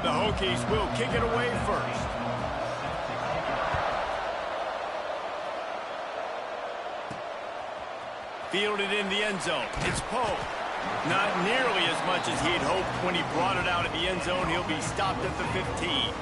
The Hokies will kick it away first. Fielded in the end zone. It's Poe. Not nearly as much as he'd hoped when he brought it out of the end zone. He'll be stopped at the 15.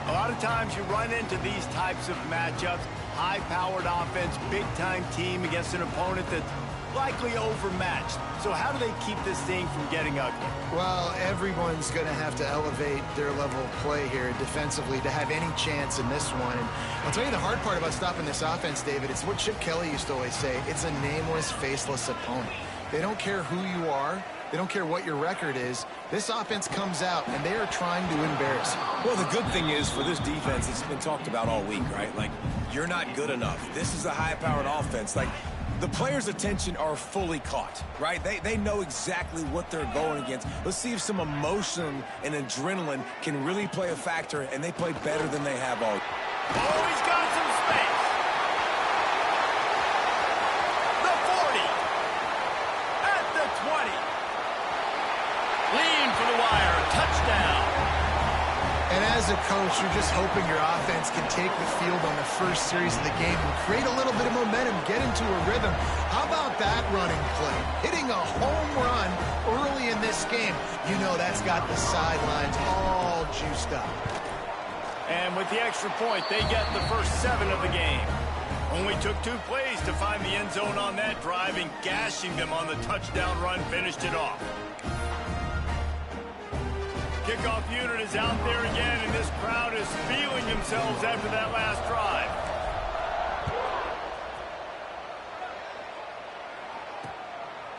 A lot of times you run into these types of matchups. High-powered offense, big-time team against an opponent that's likely overmatched. So how do they keep this thing from getting ugly? Well, everyone's going to have to elevate their level of play here defensively to have any chance in this one. And I'll tell you the hard part about stopping this offense, David, it's what Chip Kelly used to always say. It's a nameless, faceless opponent. They don't care who you are. They don't care what your record is. This offense comes out, and they are trying to embarrass you. Well, the good thing is for this defense, it's been talked about all week, right? Like, you're not good enough. This is a high-powered offense. Like, the players' attention are fully caught, right? They know exactly what they're going against. Let's see if some emotion and adrenaline can really play a factor, and they play better than they have all. Oh, he's got some space. The 40. At the 20. Lean for the wire. Touchdown. And as a coach, you're just hoping your offense can take the field on the first series of the game and create a little bit of momentum, get into a rhythm. How about that running play? Hitting a home run early in this game. You know that's got the sidelines all juiced up. And with the extra point, they get the first 7 of the game. Only took 2 plays to find the end zone on that drive, and gashing them on the touchdown run finished it off. Kickoff unit is out there again, and this crowd is feeling themselves after that last drive.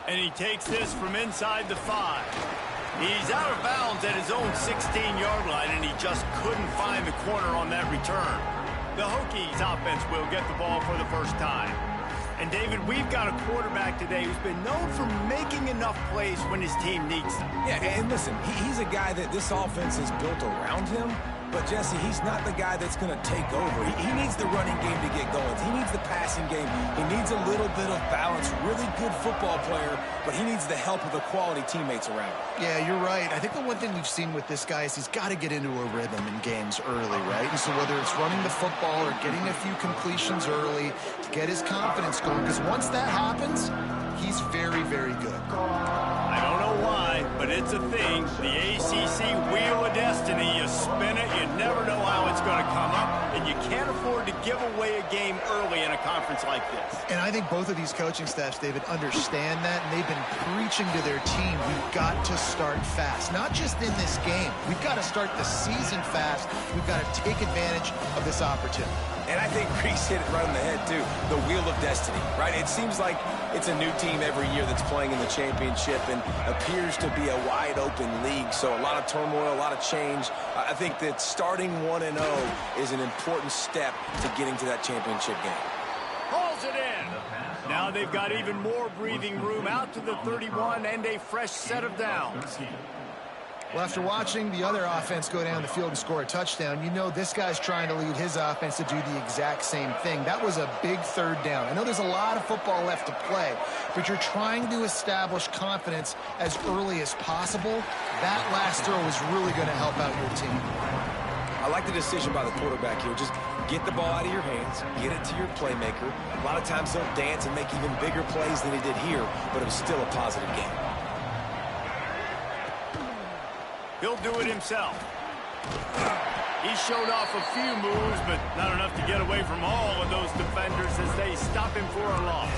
And he takes this from inside the 5. He's out of bounds at his own 16-yard line, and he just couldn't find the corner on that return. The Hokies offense will get the ball for the first time. And, David, we've got a quarterback today who's been known for making enough plays when his team needs them. Yeah, and listen, he's a guy that this offense is built around him. But, Jesse, he's not the guy that's going to take over. He needs the running game to get going. He needs the passing game. He needs a little bit of balance. Really good football player, but he needs the help of the quality teammates around him. Yeah, you're right. I think the one thing we've seen with this guy is he's got to get into a rhythm in games early, right? And so whether it's running the football or getting a few completions early to get his confidence going, because once that happens, he's very, very good. I don't know why, but it's a thing. The ACC Wheel of Destiny, you spin it, you never know how it's going to come up, and you can't afford to give away a game early in a conference like this. And I think both of these coaching staffs, David, understand that, and they've been preaching to their team, we've got to start fast. Not just in this game. We've got to start the season fast. We've got to take advantage of this opportunity. And I think Reese hit it right on the head, too. The Wheel of Destiny, right? It seems like it's a new team every year that's playing in the championship and appears to be a wide-open league. So a lot of turmoil, a lot of change. I think that starting 1-0 is an important step to getting to that championship game. Hauls it in. Now they've got even more breathing room out to the 31 and a fresh set of downs. Well, after watching the other offense go down the field and score a touchdown, you know this guy's trying to lead his offense to do the exact same thing. That was a big 3rd down. I know there's a lot of football left to play, but you're trying to establish confidence as early as possible. That last throw is really going to help out your team. I like the decision by the quarterback here. Just get the ball out of your hands, get it to your playmaker. A lot of times they'll dance and make even bigger plays than he did here, but it was still a positive game. He'll do it himself. He showed off a few moves, but not enough to get away from all of those defenders as they stop him for a loss.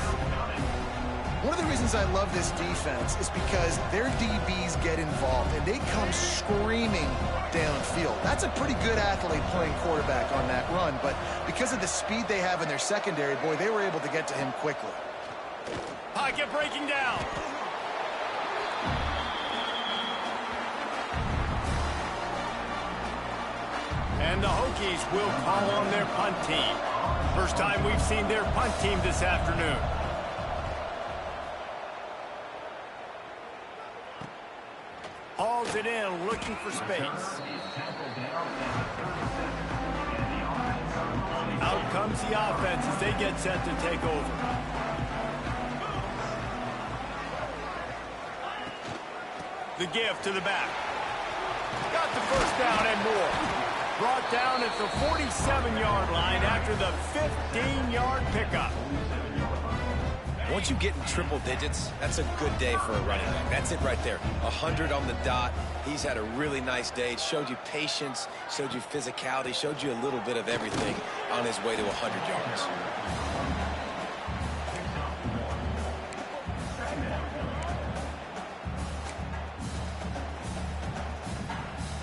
One of the reasons I love this defense is because their DBs get involved, and they come screaming downfield. That's a pretty good athlete playing quarterback on that run, but because of the speed they have in their secondary, boy, they were able to get to him quickly. Pocket breaking down. And the Hokies will call on their punt team. First time we've seen their punt team this afternoon. Hauls it in, looking for space. Out comes the offense as they get set to take over. The give to the back. Got the first down and more. Brought down at the 47-yard line after the 15-yard pickup. Once you get in triple digits, that's a good day for a running back. That's it right there. 100 on the dot. He's had a really nice day. It showed you patience, showed you physicality, showed you a little bit of everything on his way to 100 yards.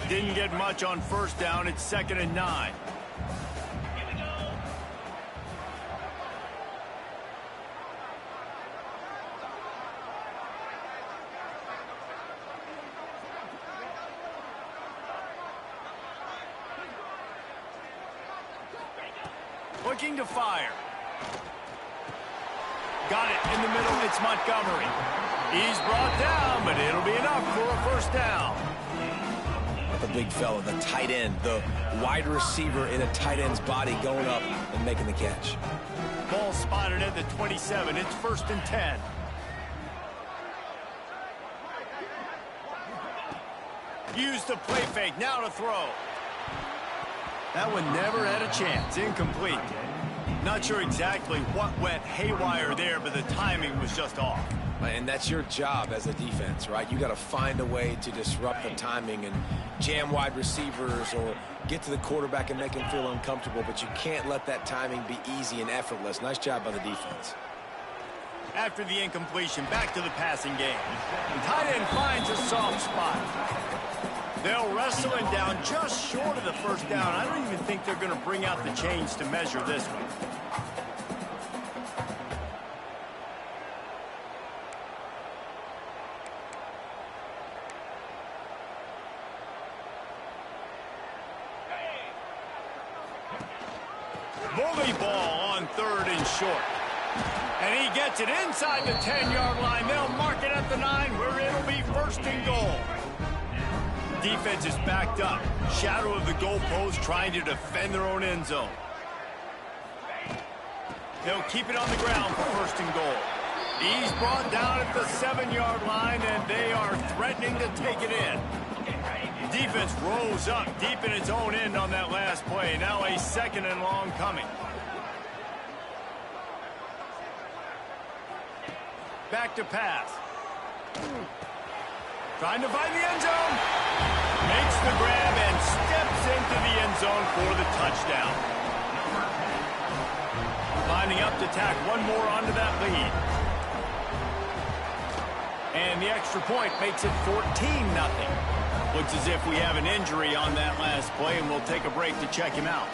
Didn't get much on first down. It's 2nd and 9. Looking to fire. Got it in the middle. It's Montgomery. He's brought down, but it'll be enough for a first down. The big fella, the tight end, the wide receiver in a tight end's body going up and making the catch. Ball spotted at the 27. It's 1st and 10. Use the play fake. Now to throw. That one never had a chance. Incomplete. Not sure exactly what went haywire there, but the timing was just off. And that's your job as a defense, right? You got to find a way to disrupt the timing and jam wide receivers or get to the quarterback and make him feel uncomfortable, but you can't let that timing be easy and effortless. Nice job by the defense. After the incompletion, back to the passing game. The tight end finds a soft spot. They'll wrestle him down just short of the first down. I don't even think they're going to bring out the chains to measure this one. Bully ball on 3rd and short. And he gets it inside the 10-yard line. They'll mark it at the 9 where it'll be 1st and goal. Defense is backed up. Shadow of the goalpost trying to defend their own end zone. They'll keep it on the ground for 1st and goal. He's brought down at the 7-yard line, and they are threatening to take it in. Defense rose up deep in its own end on that last play. Now a 2nd and long coming. Back to pass. Trying to find the end zone. Makes the grab and steps into the end zone for the touchdown. Lining up to tack one more onto that lead. And the extra point makes it 14-0. Looks as if we have an injury on that last play, and we'll take a break to check him out.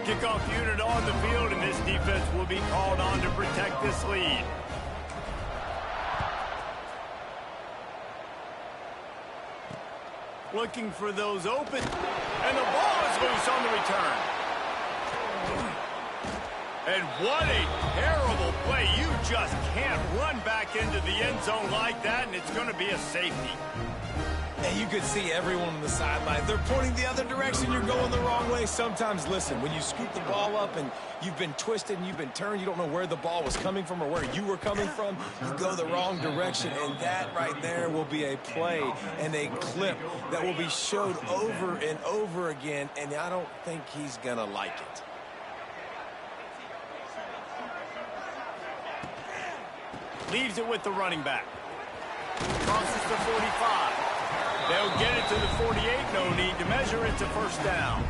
Kickoff unit on the field, and this defense will be called on to protect this lead. Looking for those open, and the ball is loose on the return. And what a terrible play. You just can't run back into the end zone like that, and it's going to be a safety. And you could see everyone on the sideline. They're pointing the other direction. You're going the wrong way. Sometimes, listen, when you scoop the ball up and you've been twisted and you've been turned, you don't know where the ball was coming from or where you were coming from, you go the wrong direction. And that right there will be a play and a clip that will be showed over and over again. And I don't think he's going to like it. Leaves it with the running back. Crosses the 45. They'll get it to the 48. No need to measure. It's a first down.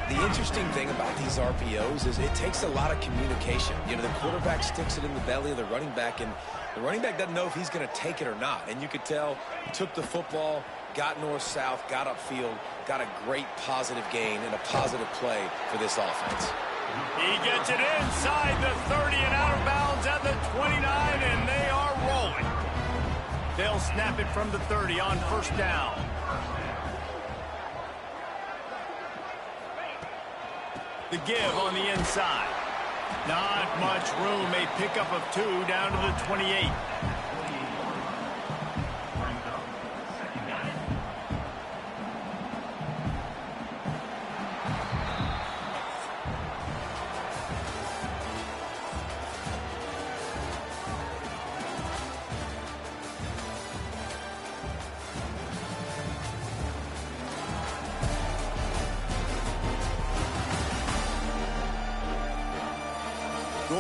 The interesting thing about these RPOs is it takes a lot of communication. You know, the quarterback sticks it in the belly of the running back, and the running back doesn't know if he's going to take it or not. And you could tell, took the football, got north-south, got upfield, got a great positive gain and a positive play for this offense. He gets it inside the 30 and out of bounds at the 29, and they are rolling. They'll snap it from the 30 on first down. The give on the inside. Not much room. A pickup of 2 down to the 28.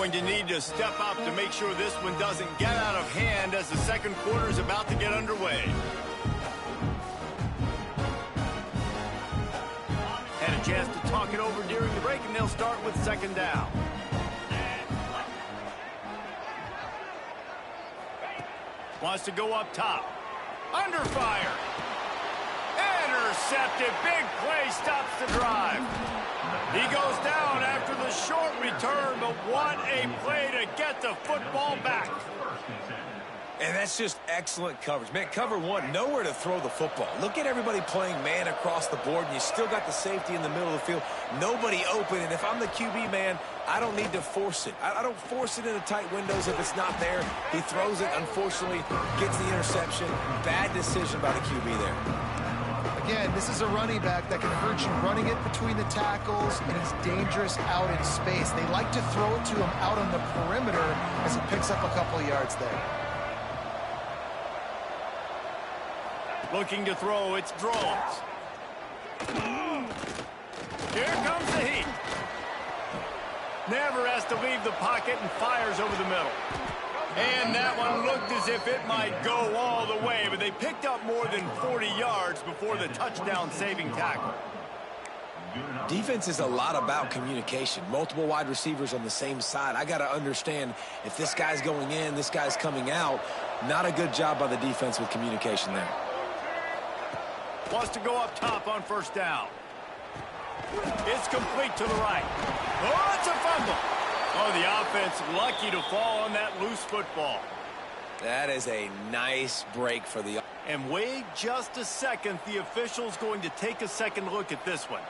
going to need to step up to make sure this one doesn't get out of hand as the second quarter is about to get underway. Had a chance to talk it over during the break, and they'll start with second down. Wants to go up top. Under fire. Intercepted. Big play stops the drive. He goes down after the short return, but what a play to get the football back. And that's just excellent coverage. Man, cover one, nowhere to throw the football. Look at everybody playing man across the board, and you still got the safety in the middle of the field. Nobody open, and if I'm the QB, man, I don't need to force it. I don't force it into tight windows if it's not there. He throws it, unfortunately, gets the interception. Bad decision by the QB there. Again, this is a running back that can hurt you running it between the tackles, and he's dangerous out in space. They like to throw it to him out on the perimeter as he picks up a couple of yards there. Looking to throw, it's Drones. Here comes the heat. Never has to leave the pocket and fires over the middle. And that one looked as if it might go all the way, but they picked up more than 40 yards before the touchdown-saving tackle. Defense is a lot about communication. Multiple wide receivers on the same side. I got to understand if this guy's going in, this guy's coming out. Not a good job by the defense with communication there. Wants to go up top on first down. It's complete to the right. Oh, it's a fumble. Oh, the offense lucky to fall on that loose football. That is a nice break for the... And wait just a second. The official's going to take a second look at this one.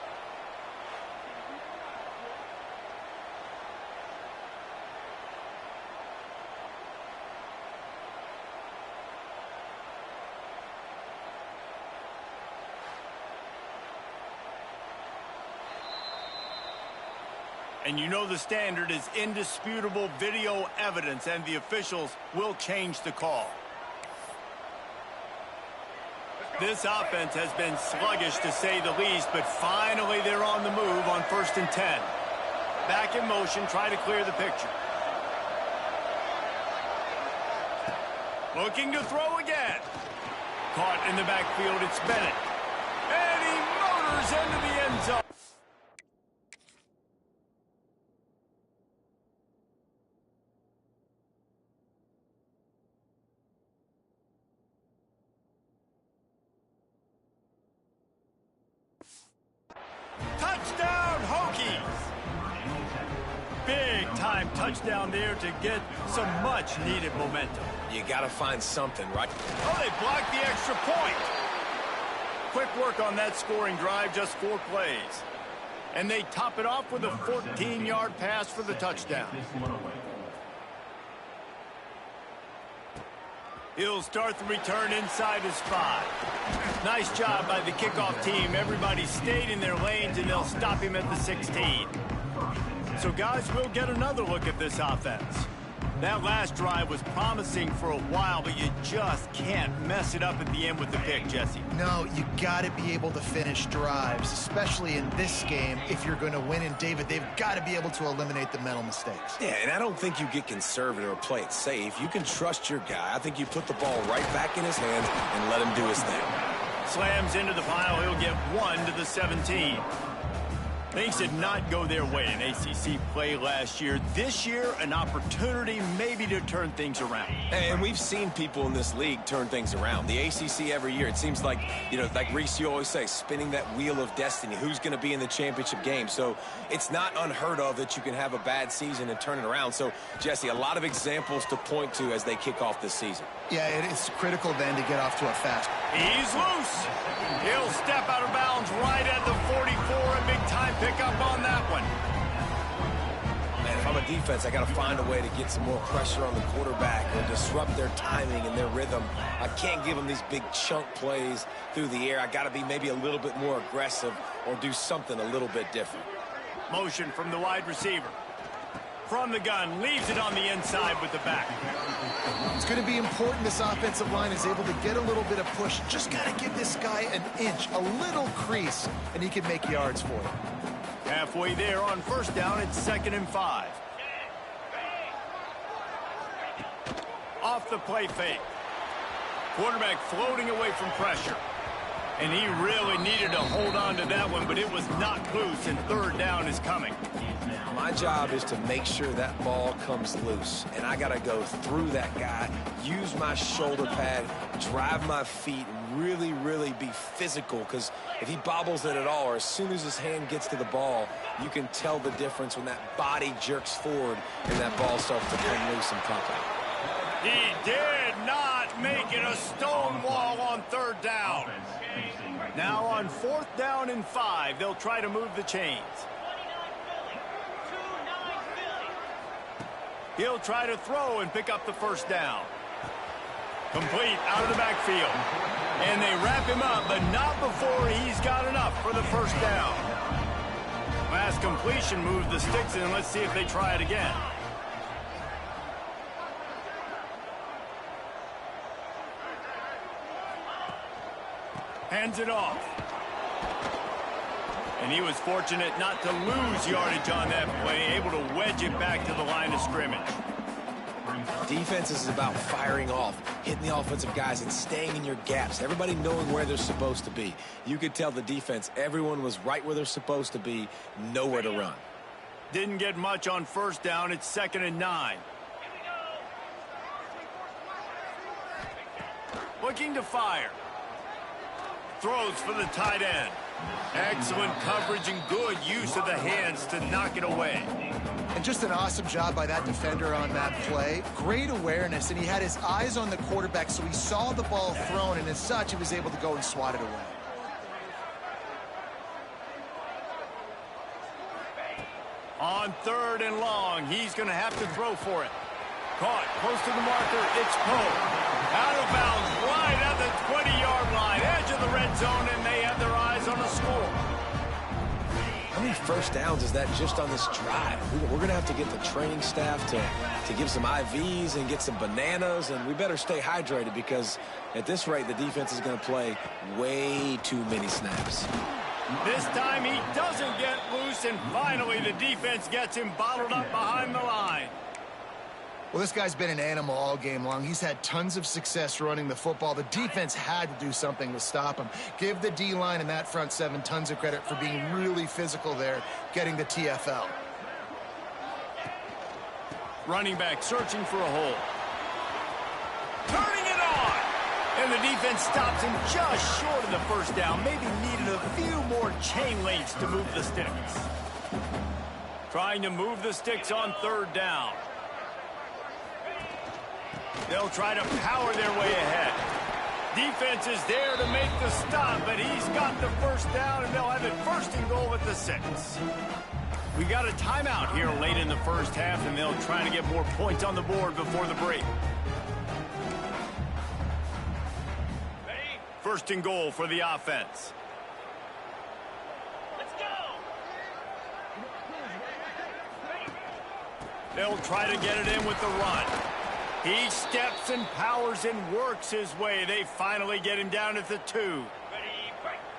And you know the standard is indisputable video evidence, and the officials will change the call. This offense has been sluggish to say the least, but finally they're on the move on 1st and 10. Back in motion, try to clear the picture. Looking to throw again. Caught in the backfield, it's Bennett. And he motors into the end zone. Touchdown, Hokies! Big-time touchdown there to get some much-needed momentum. You got to find something, right? Oh, they blocked the extra point. Quick work on that scoring drive, just 4 plays. And they top it off with a 14-yard pass for the touchdown. He'll start the return inside his 5. Nice job by the kickoff team. Everybody stayed in their lanes, and they'll stop him at the 16. So, guys, we'll get another look at this offense. That last drive was promising for a while, but you just can't mess it up at the end with the pick, Jesse. No, you got to be able to finish drives, especially in this game. If you're going to win, and David, they've got to be able to eliminate the mental mistakes. Yeah, and I don't think you get conservative or play it safe. You can trust your guy. I think you put the ball right back in his hands and let him do his thing. Slams into the pile. He'll get 1 to the 17. Things did not go their way in ACC play last year. This year, an opportunity maybe to turn things around. And we've seen people in this league turn things around. The ACC every year, it seems like, you know, like Reese, you always say, spinning that wheel of destiny. Who's going to be in the championship game? So it's not unheard of that you can have a bad season and turn it around. So, Jesse, a lot of examples to point to as they kick off this season. Yeah, it's critical then to get off to a fast. He's loose. He'll step out of bounds right at the 44. A big-time pickup on that one. Man, if I'm a defense, I got to find a way to get some more pressure on the quarterback or disrupt their timing and their rhythm. I can't give them these big chunk plays through the air. I got to be maybe a little bit more aggressive or do something a little bit different. Motion from the wide receiver. From the gun, leaves it on the inside with the back. It's going to be important this offensive line is able to get a little bit of push. Just got to give this guy an inch, a little crease, and he can make yards for it. Halfway there on first down, it's 2nd and 5. off the play fake. Quarterback floating away from pressure. And he really needed to hold on to that one, but it was knocked loose, and third down is coming. My job is to make sure that ball comes loose, and I got to go through that guy, use my shoulder pad, drive my feet, really, really be physical, because if he bobbles it at all, or as soon as his hand gets to the ball, you can tell the difference when that body jerks forward and that ball starts to come loose and pop out. He did not make it a stone wall on third down. Now on 4th down and 5, they'll try to move the chains. He'll try to throw and pick up the first down. Complete out of the backfield. And they wrap him up, but not before he's got enough for the first down. Last completion moved the sticks in. Let's see if they try it again. Hands it off. And he was fortunate not to lose yardage on that play, able to wedge it back to the line of scrimmage. Defense is about firing off, hitting the offensive guys, and staying in your gaps. Everybody knowing where they're supposed to be. You could tell the defense, everyone was right where they're supposed to be, nowhere to run. Didn't get much on first down. It's 2nd and 9. Looking to fire. Throws for the tight end. Excellent coverage and good use of the hands to knock it away. And just an awesome job by that defender on that play. Great awareness, and he had his eyes on the quarterback, so he saw the ball thrown, and as such, he was able to go and swat it away. On 3rd and long, he's going to have to throw for it. Caught close to the marker. It's Poe. Out of bounds, right at the 20-yard line, edge of the red zone, and they have their eyes on a score. How many first downs is that just on this drive? We're going to have to get the training staff to give some IVs and get some bananas, and we better stay hydrated because at this rate, the defense is going to play way too many snaps. This time he doesn't get loose, and finally the defense gets him bottled up behind the line. Well, this guy's been an animal all game long. He's had tons of success running the football. The defense had to do something to stop him. Give the D-line and that front seven tons of credit for being really physical there, getting the TFL. Running back searching for a hole. Turning it on! And the defense stops him just short of the first down. Maybe needed a few more chain links to move the sticks. Trying to move the sticks on 3rd down. They'll try to power their way ahead. Defense is there to make the stop, but he's got the first down, and they'll have it 1st and goal at the 6. We got a timeout here late in the first half, and they'll try to get more points on the board before the break. 1st and goal for the offense. Let's go. They'll try to get it in with the run. He steps and powers and works his way. They finally get him down at the 2.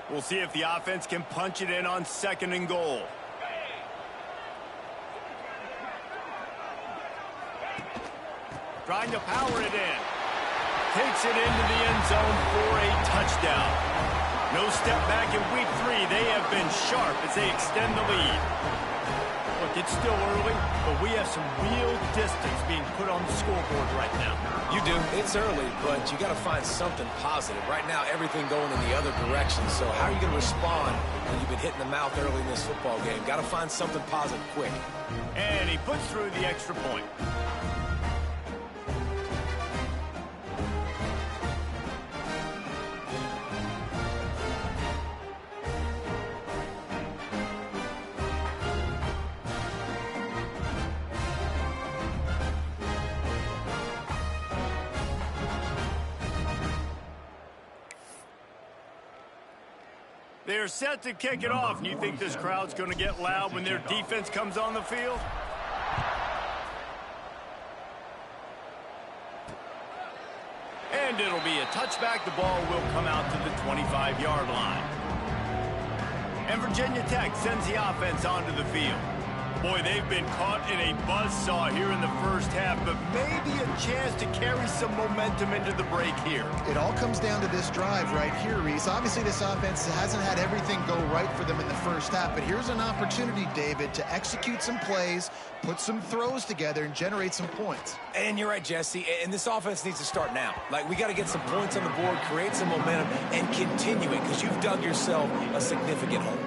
We'll see if the offense can punch it in on 2nd and goal. Trying to power it in. Takes it into the end zone for a touchdown. No step back in week 3. They have been sharp as they extend the lead. Look, it's still early, but we have some real distance being put on the scoreboard right now. You do. It's early, but you got to find something positive. Right now, everything going in the other direction. So how are you going to respond when you've been hit in the mouth early in this football game? Got to find something positive quick. And he puts through the extra point. They're set to kick it off, and you think this crowd's going to get loud when their defense comes on the field? And it'll be a touchback. The ball will come out to the 25-yard line. And Virginia Tech sends the offense onto the field. Boy, they've been caught in a buzzsaw here in the first half, but maybe a chance to carry some momentum into the break here. It all comes down to this drive right here, Reese. Obviously, this offense hasn't had everything go right for them in the first half, but here's an opportunity, David, to execute some plays, put some throws together, and generate some points. And you're right, Jesse, and this offense needs to start now. Like, we got to get some points on the board, create some momentum, and continue it, because you've dug yourself a significant hole.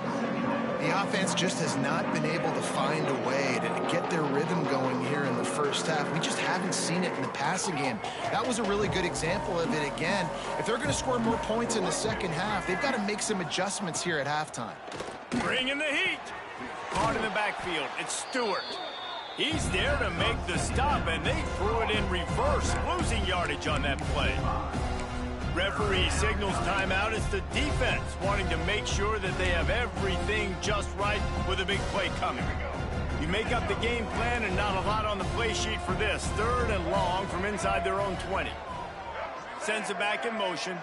The offense just has not been able to find a way to get their rhythm going here in the first half. We just haven't seen it in the passing game. That was a really good example of it again. If they're going to score more points in the second half, they've got to make some adjustments here at halftime. Bringing the heat. Caught in the backfield. It's Stewart. He's there to make the stop, and they threw it in reverse, losing yardage on that play. Referee signals timeout. It's the defense wanting to make sure that they have everything just right with a big play coming. You make up the game plan and not a lot on the play sheet for this. 3rd and long from inside their own 20. Sends it back in motion.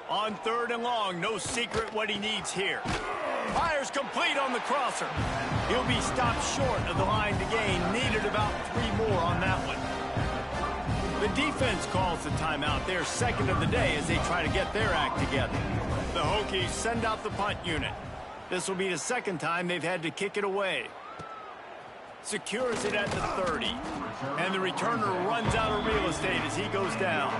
On 3rd and long, no secret what he needs here. Fires complete on the crosser. He'll be stopped short of the line to gain. Needed about 3 more on that one. The defense calls the timeout. They're second of the day as they try to get their act together. The Hokies send out the punt unit. This will be the second time they've had to kick it away. Secures it at the 30. And the returner runs out of real estate as he goes down.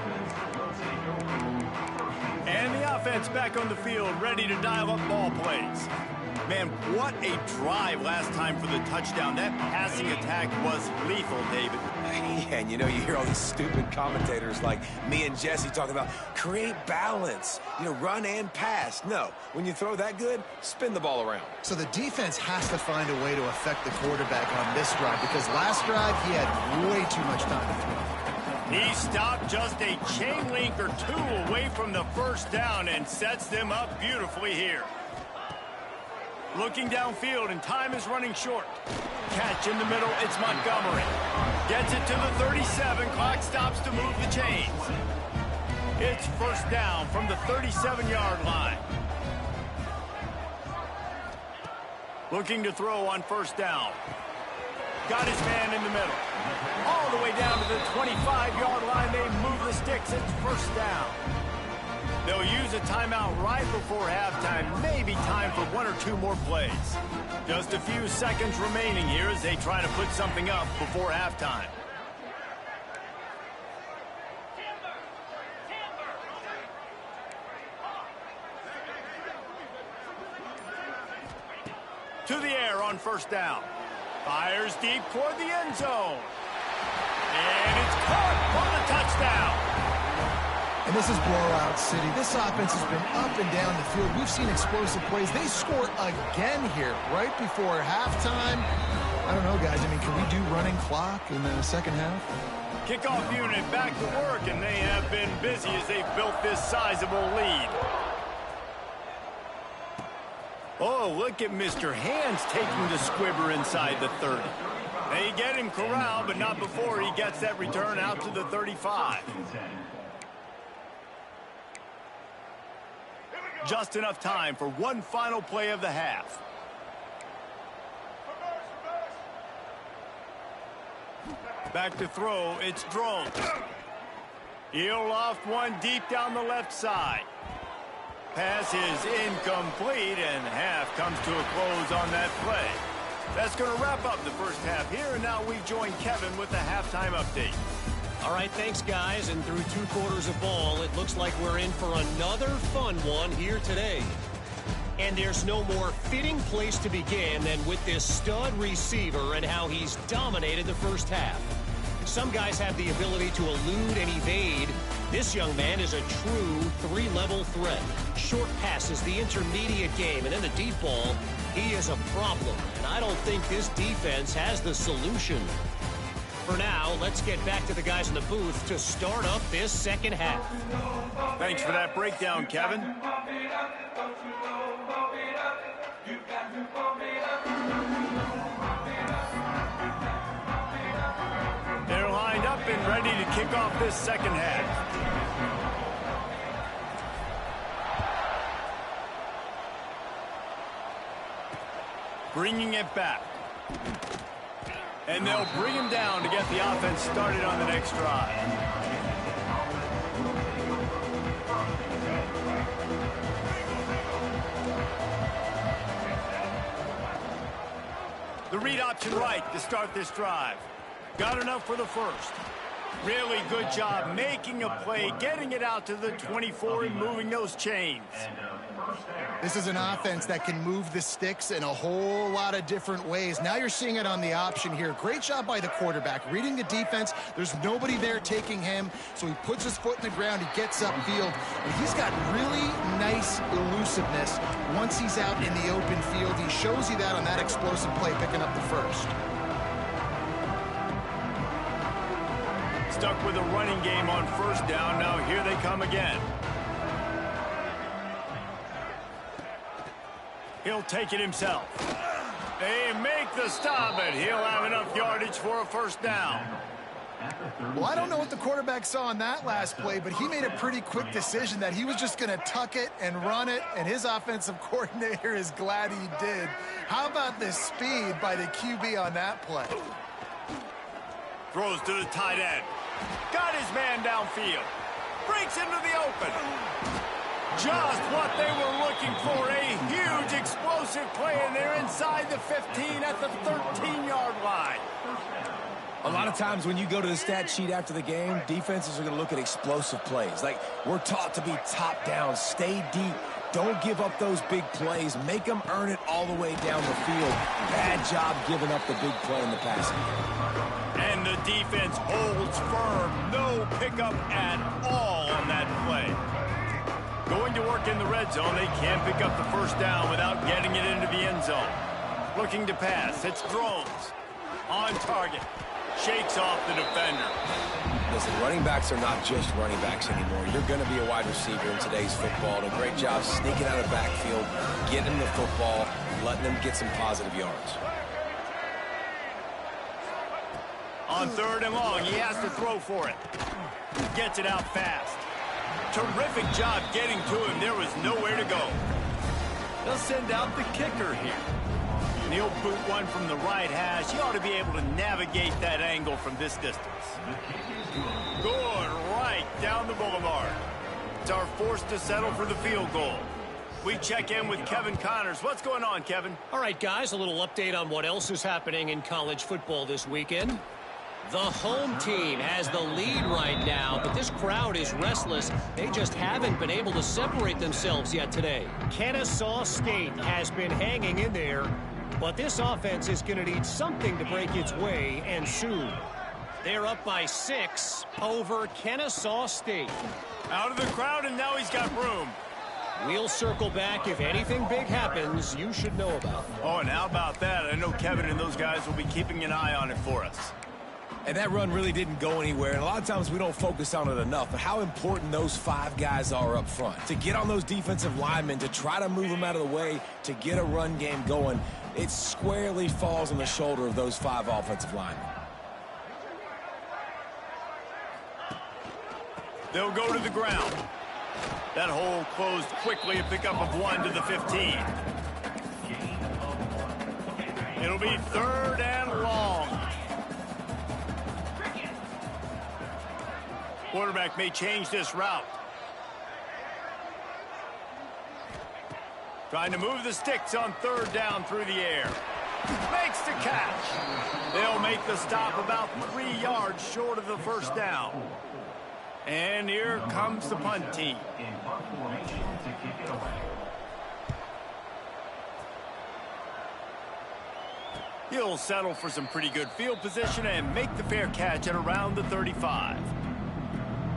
And the offense back on the field, ready to dial up ball plays. Man, what a drive last time for the touchdown. That passing attack was lethal, David. Yeah, and you hear all these stupid commentators like me and Jesse talking about create balance, run and pass. No, when you throw that good, spin the ball around. So the defense has to find a way to affect the quarterback on this drive, because last drive he had way too much time to throw. He stopped just a chain link or 2 away from the first down and sets them up beautifully here. Looking downfield, and time is running short. Catch in the middle, it's Montgomery. Gets it to the 37, clock stops to move the chains. It's first down from the 37-yard line. Looking to throw on first down. Got his man in the middle. All the way down to the 25-yard line, they move the sticks, it's first down. They'll use a timeout right before halftime. Maybe time for 1 or 2 more plays. Just a few seconds remaining here as they try to put something up before halftime. To the air on first down. Fires deep toward the end zone. And it's caught for the touchdown. And this is blowout city. This offense has been up and down the field. We've seen explosive plays. They score again here right before halftime. I don't know, guys. I mean, can we do running clock in the second half? Kickoff unit back to work, and they have been busy as they've built this sizable lead. Oh, look at Mr. Hands taking the squibber inside the 30. They get him corralled, but not before he gets that return out to the 35. Just enough time for one final play of the half. Back to throw, it's Drones. He'll loft one deep down the left side. Pass is incomplete, and half comes to a close on that play. That's going to wrap up the first half here, and now we join Kevin with the halftime update. All right, thanks, guys. And through 2 quarters of ball, it looks like we're in for another fun one here today. And there's no more fitting place to begin than with this stud receiver and how he's dominated the first half. Some guys have the ability to elude and evade. This young man is a true 3-level threat. Short passes, the intermediate game, and then the deep ball, he is a problem. And I don't think this defense has the solution. For now, let's get back to the guys in the booth to start up this second half. Thanks for that breakdown, Kevin. They're lined up and ready to kick off this second half. Bringing it back. And they'll bring him down to get the offense started on the next drive. The read option right to start this drive. Got enough for the first. Really good job making a play, getting it out to the 24 and moving those chains. This is an offense that can move the sticks in a whole lot of different ways. Now you're seeing it on the option here. Great job by the quarterback. Reading the defense, there's nobody there taking him, so he puts his foot in the ground, he gets upfield, and he's got really nice elusiveness once he's out in the open field. He shows you that on that explosive play, picking up the first. Stuck with a running game on first down. Now here they come again. He'll take it himself. They make the stop, and he'll have enough yardage for a first down. Well, I don't know what the quarterback saw on that last play, but he made a pretty quick decision that he was just going to tuck it and run it, and his offensive coordinator is glad he did. How about the speed by the QB on that play? Throws to the tight end. Got his man downfield. Breaks into the open. Just what they were looking for. A huge explosive play, and they're inside the 15 at the 13-yard line. A lot of times when you go to the stat sheet after the game, defenses are going to look at explosive plays. Like, we're taught to be top down, stay deep, don't give up those big plays, make them earn it all the way down the field. Bad job giving up the big play in the passing game. And the defense holds firm. No pickup at all on that play. Going to work in the red zone, they can't pick up the first down without getting it into the end zone. Looking to pass, it's throws. On target. Shakes off the defender. Listen, running backs are not just running backs anymore. You're going to be a wide receiver in today's football. And a great job sneaking out of the backfield, getting the football, letting them get some positive yards. On third and long, he has to throw for it. Gets it out fast. Terrific job getting to him. There was nowhere to go. They'll send out the kicker here. And he'll boot one from the right hash. He ought to be able to navigate that angle from this distance. Good right down the boulevard. It's our force to settle for the field goal. We check in with Kevin Connors. What's going on, Kevin? All right, guys, a little update on what else is happening in college football this weekend. The home team has the lead right now, but this crowd is restless. They just haven't been able to separate themselves yet today. Kennesaw State has been hanging in there, but this offense is going to need something to break its way, and soon. They're up by 6 over Kennesaw State. Out of the crowd, and now he's got room. We'll circle back. If anything big happens, you should know about it. Oh, and how about that? I know Kevin and those guys will be keeping an eye on it for us. And that run really didn't go anywhere. And a lot of times we don't focus on it enough. But how important those 5 guys are up front. To get on those defensive linemen, to try to move them out of the way, to get a run game going, it squarely falls on the shoulder of those 5 offensive linemen. They'll go to the ground. That hole closed quickly, a pickup of 1 to the 15. It'll be third and long. Quarterback may change this route. Trying to move the sticks on third down through the air. Makes the catch. They'll make the stop about 3 yards short of the first down. And here comes the punt team. He'll settle for some pretty good field position and make the fair catch at around the 35.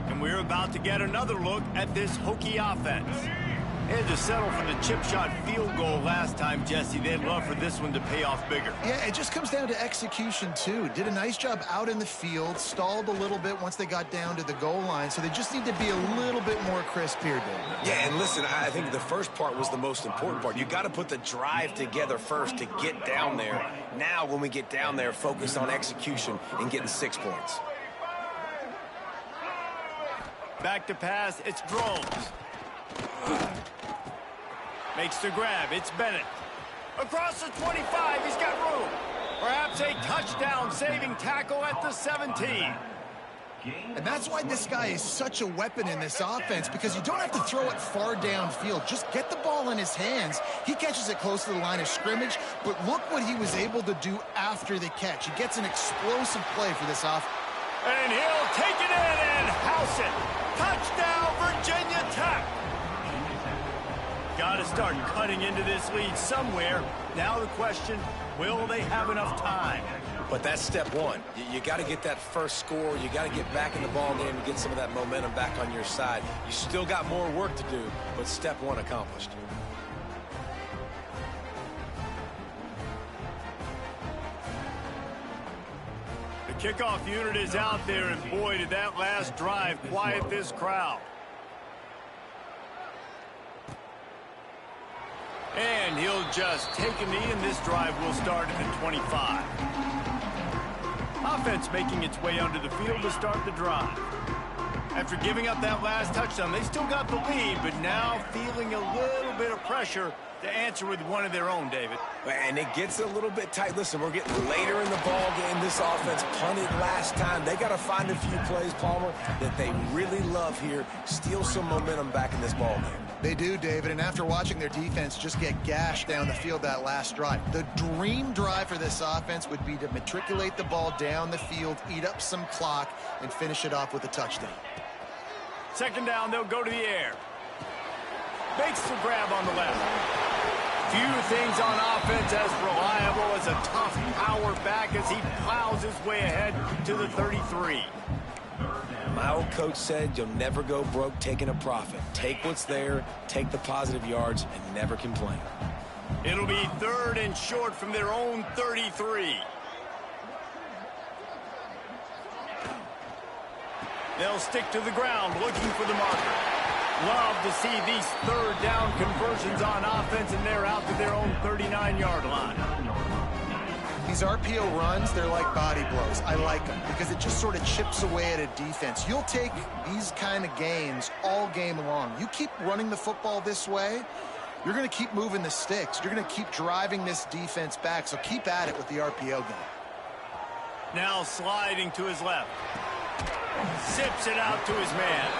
And we're about to get another look at this Hokie offense. They had to settle for the chip shot field goal last time, Jesse. They'd love for this one to pay off bigger. Yeah, it just comes down to execution, too. Did a nice job out in the field, stalled a little bit once they got down to the goal line, so they just need to be a little bit more crisp here, Dave. Yeah, and listen, I think the first part was the most important part. You got to put the drive together first to get down there. Now, when we get down there, focus on execution and getting 6 points. Back to pass, it's Drones. Makes the grab, it's Bennett. Across the 25, he's got room. Perhaps a touchdown-saving tackle at the 17. And that's why this guy is such a weapon in this offense, because you don't have to throw it far downfield. Just get the ball in his hands. He catches it close to the line of scrimmage, but look what he was able to do after the catch. He gets an explosive play for this offense. And he'll take it in and house it. Touchdown, Virginia Tech. Got to start cutting into this lead somewhere. Now the question, will they have enough time? But that's step one. You got to get that first score. You got to get back in the ball game and get some of that momentum back on your side. You still got more work to do, but step one accomplished. The kickoff unit is out there, and boy, did that last drive quiet this crowd. And he'll just take a knee, and this drive will start at the 25. Offense making its way onto the field to start the drive. After giving up that last touchdown, they still got the lead, but now feeling a little bit of pressure to answer with one of their own, David. And it gets a little bit tight. Listen, we're getting later in the ball game. This offense punted last time. They got to find a few plays, Palmer, that they really love here. Steal some momentum back in this ball game. They do, David, and after watching their defense just get gashed down the field that last drive, the dream drive for this offense would be to matriculate the ball down the field, eat up some clock, and finish it off with a touchdown. Second down, they'll go to the air. Makes the grab on the left. Few things on offense as reliable as a tough power back as he plows his way ahead to the 33. My old coach said you'll never go broke taking a profit. Take what's there, take the positive yards, and never complain. It'll be third and short from their own 33. They'll stick to the ground looking for the marker. Love to see these third down conversions on offense, and they're out to their own 39-yard line. These RPO runs, they're like body blows. I like them because it just sort of chips away at a defense. You'll take these kind of gains all game long. You keep running the football this way, you're going to keep moving the sticks. You're going to keep driving this defense back, so keep at it with the RPO game. Now sliding to his left. Zips it out to his man.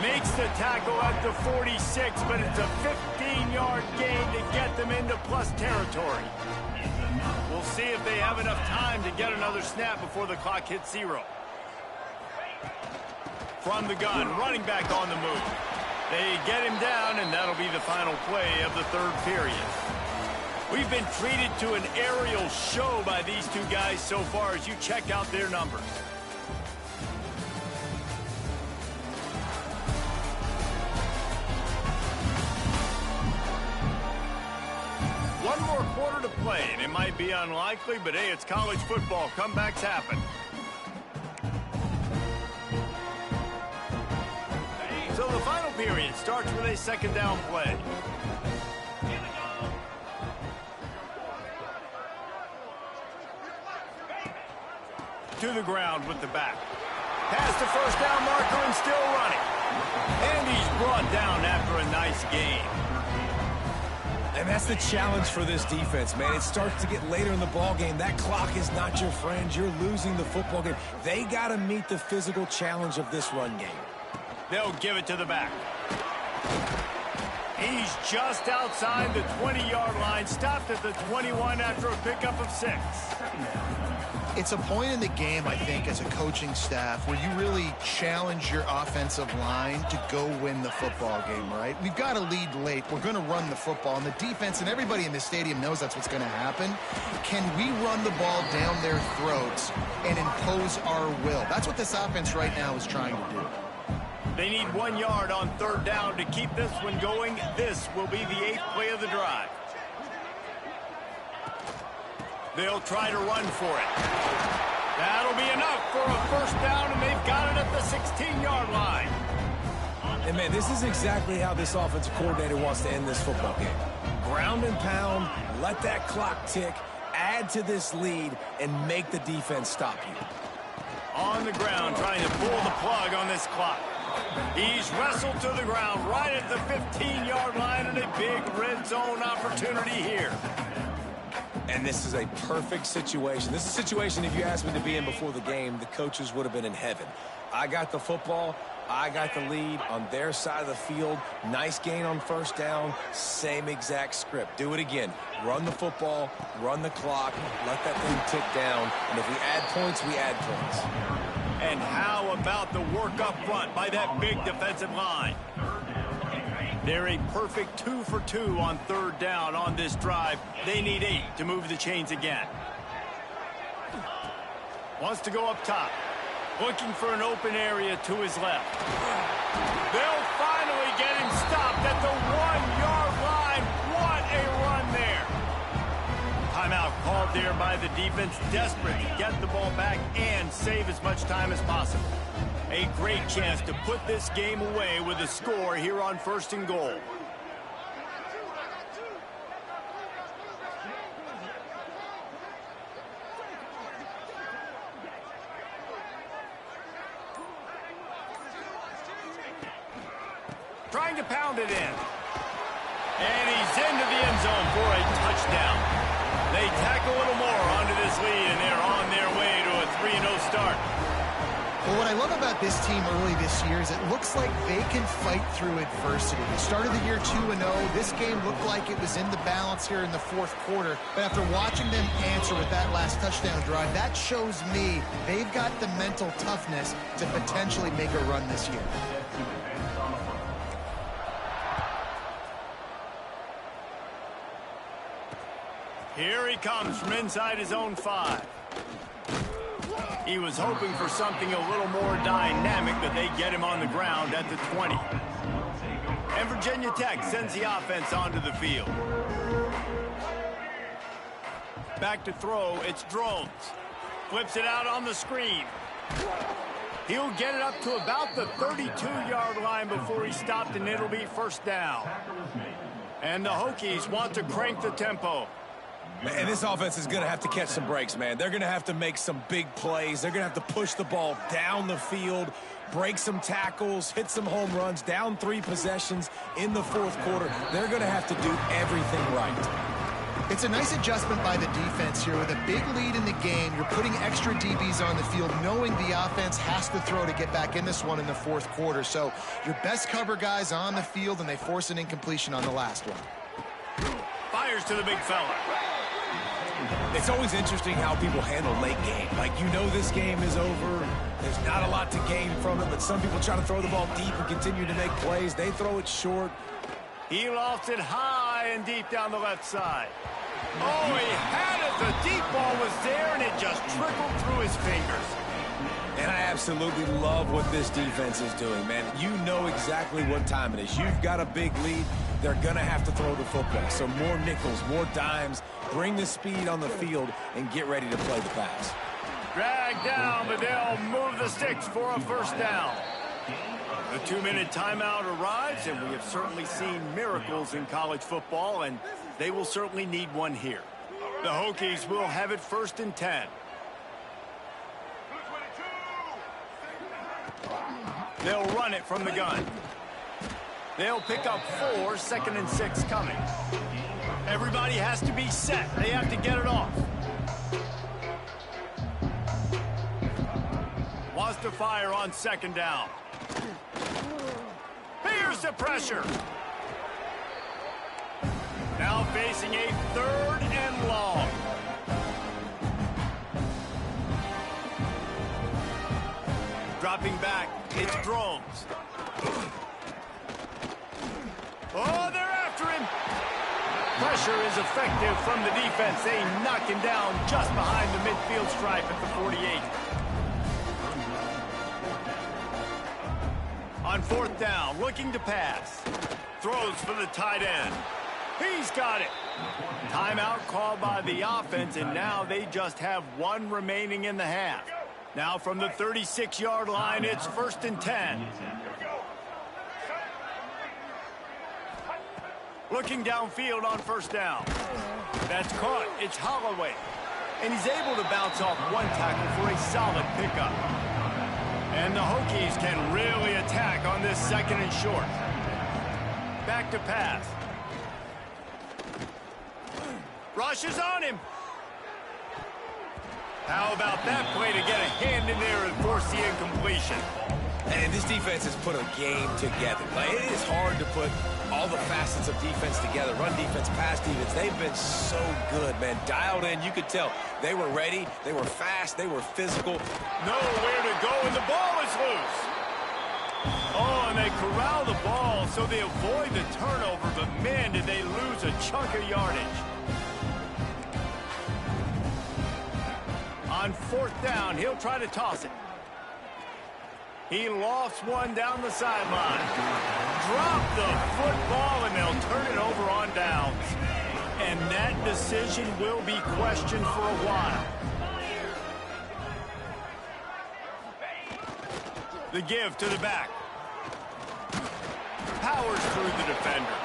Makes the tackle at the 46, but it's a 15-yard gain to get them into plus territory. We'll see if they have enough time to get another snap before the clock hits 0. From the gun, running back on the move. They get him down, and that'll be the final play of the third period. We've been treated to an aerial show by these two guys so far as you check out their numbers. One more quarter to play, and it might be unlikely, but hey, it's college football. Comebacks happen. So the final period starts with a second down play. To the ground with the back. Past the first down marker and still running. And he's brought down after a nice gain. And that's the challenge for this defense, man. It starts to get later in the ball game. That clock is not your friend. You're losing the football game. They got to meet the physical challenge of this run game. They'll give it to the back. He's just outside the 20-yard line, stopped at the 21 after a pickup of 6. It's a point in the game, I think, as a coaching staff, where you really challenge your offensive line to go win the football game, right? We've got to lead late. We're going to run the football, and the defense and everybody in the stadium knows that's what's going to happen. Can we run the ball down their throats and impose our will? That's what this offense right now is trying to do. They need 1 yard on third down to keep this one going. This will be the 8th play of the drive. They'll try to run for it. That'll be enough for a first down, and they've got it at the 16-yard line. And, man, this is exactly how this offensive coordinator wants to end this football game. Ground and pound, let that clock tick, add to this lead, and make the defense stop you. On the ground, trying to pull the plug on this clock. He's wrestled to the ground right at the 15-yard line, and a big red zone opportunity here. And this is a perfect situation. This is a situation, if you asked me to be in before the game, the coaches would have been in heaven. I got the football. I got the lead on their side of the field. Nice gain on first down. Same exact script. Do it again. Run the football, run the clock, let that thing tick down. And if we add points, we add points. And how about the work up front by that big defensive line? They're a perfect 2 for 2 on third down on this drive. They need 8 to move the chains again. Wants to go up top. Looking for an open area to his left. They'll finally get him stopped at the 1-yard line. What a run there. Timeout called there by the defense, desperate to get the ball back and save as much time as possible. A great chance to put this game away with a score here on 1st and goal. Trying to pound it in. And he's into the end zone for a touchdown. They tack a little more onto this lead, and they're on their way to a 3-0 start. Well, what I love about this team early this year is it looks like they can fight through adversity. They started the year 2-0. This game looked like it was in the balance here in the 4th quarter. But after watching them answer with that last touchdown drive, that shows me they've got the mental toughness to potentially make a run this year. Here he comes from inside his own 5. He was hoping for something a little more dynamic, but they get him on the ground at the 20. And Virginia Tech sends the offense onto the field. Back to throw, it's Drones. Flips it out on the screen. He'll get it up to about the 32-yard line before he's stopped, and it'll be 1st down. And the Hokies want to crank the tempo. And this offense is going to have to catch some breaks, man. They're going to have to make some big plays. They're going to have to push the ball down the field, break some tackles, hit some home runs, down 3 possessions in the 4th quarter. They're going to have to do everything right. It's a nice adjustment by the defense here. With a big lead in the game, you're putting extra DBs on the field, knowing the offense has to throw to get back in this one in the 4th quarter. So your best cover guys on the field, and they force an incompletion on the last one. Fires to the big fella. It's always interesting how people handle late game. Like, you know this game is over. There's not a lot to gain from it, but some people try to throw the ball deep and continue to make plays. They throw it short. He lofts it high and deep down the left side. Oh, he had it. The deep ball was there, and it just trickled through his fingers. And I absolutely love what this defense is doing, man. You know exactly what time it is. You've got a big lead. They're going to have to throw the football. So more nickels, more dimes, bring the speed on the field, and get ready to play the pass. Dragged down, but they'll move the sticks for a 1st down. The 2-minute timeout arrives, and we have certainly seen miracles in college football, and they will certainly need one here. The Hokies will have it 1st and 10. They'll run it from the gun. They'll pick up 4, 2nd and 6 coming. Everybody has to be set. They have to get it off. Wants to fire on 2nd down. Here's the pressure. Now facing a 3rd and long. Dropping back, it's Drones. Oh, they're after him. Pressure is effective from the defense. They knock him down just behind the midfield stripe at the 48. On 4th down, looking to pass. Throws for the tight end. He's got it. Timeout called by the offense, and now they just have 1 remaining in the half. Now from the 36-yard line, it's 1st and 10. Looking downfield on 1st down. That's caught. It's Holloway. And he's able to bounce off 1 tackle for a solid pickup. And the Hokies can really attack on this 2nd and short. Back to pass. Rushes on him. How about that play to get a hand in there and force the incompletion? And this defense has put a game together. Like, it is hard to put all the facets of defense together. Run defense, pass defense. They've been so good, man. Dialed in. You could tell they were ready. They were fast. They were physical. Nowhere to go, and the ball is loose. Oh, and they corral the ball, so they avoid the turnover, but man, did they lose a chunk of yardage. On 4th down, he'll try to toss it. He lofts one down the sideline. Drop the football, and they'll turn it over on downs. And that decision will be questioned for a while. The give to the back. Powers through the defender.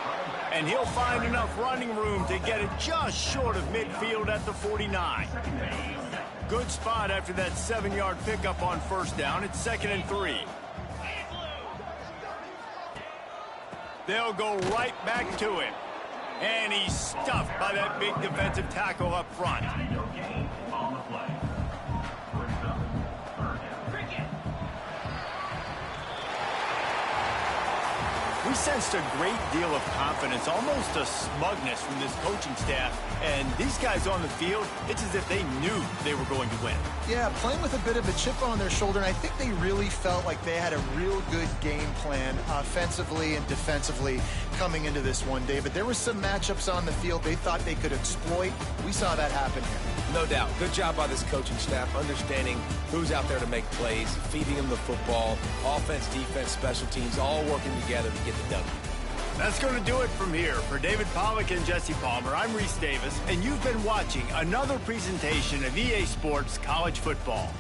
And he'll find enough running room to get it just short of midfield at the 49. Good spot after that 7-yard pickup on 1st down. It's 2nd and 3. They'll go right back to him. And he's stuffed by that big defensive tackle up front. We sensed a great deal of confidence, almost a smugness from this coaching staff. And these guys on the field, it's as if they knew they were going to win. Yeah, playing with a bit of a chip on their shoulder, and I think they really felt like they had a real good game plan offensively and defensively coming into this one, David. There were some matchups on the field they thought they could exploit. We saw that happen here. No doubt. Good job by this coaching staff, understanding who's out there to make plays, feeding them the football, offense, defense, special teams, all working together to get the W. That's going to do it from here. For David Pollack and Jesse Palmer, I'm Reese Davis, and you've been watching another presentation of EA Sports College Football.